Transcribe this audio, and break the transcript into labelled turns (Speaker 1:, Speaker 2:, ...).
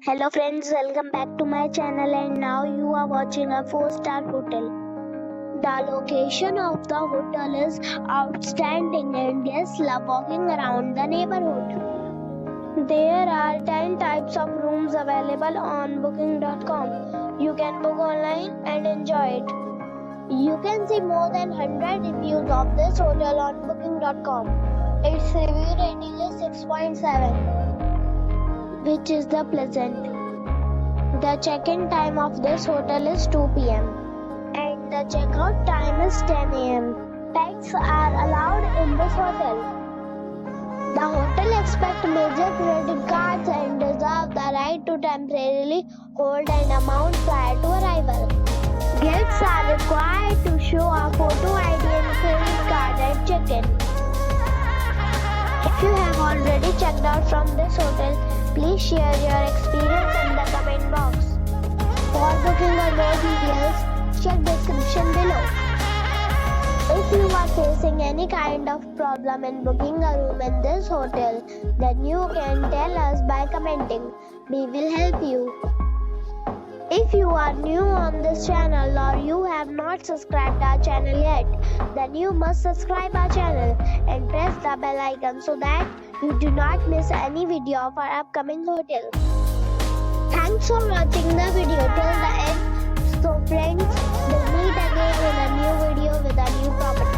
Speaker 1: Hello friends, welcome back to my channel, and now you are watching a 4-star hotel. The location of the hotel is outstanding and guests love walking around the neighborhood. There are 10 types of rooms available on booking.com. You can book online and enjoy it. You can see more than 100 reviews of this hotel on booking.com. Its review rating is 6.7. which is the pleasant. The check-in time of this hotel is 2 p.m. and the check-out time is 10 a.m. Pets are allowed in this hotel. The hotel accepts major credit cards and reserves the right to temporarily hold an amount prior to arrival. Guests are required to show a photo ID and credit card at check-in. If you have already checked out from this hotel, please share your experience in the comment box. For booking or more details, check description below. If you are facing any kind of problem in booking a room in this hotel, then you can tell us by commenting. We will help you. If you are new on this channel or you have not subscribed our channel yet, then you must subscribe our channel and press the bell icon so that you do not miss any video of our upcoming hotel. Thanks for watching the video till the end. So friends, we'll meet again in a new video with a new property.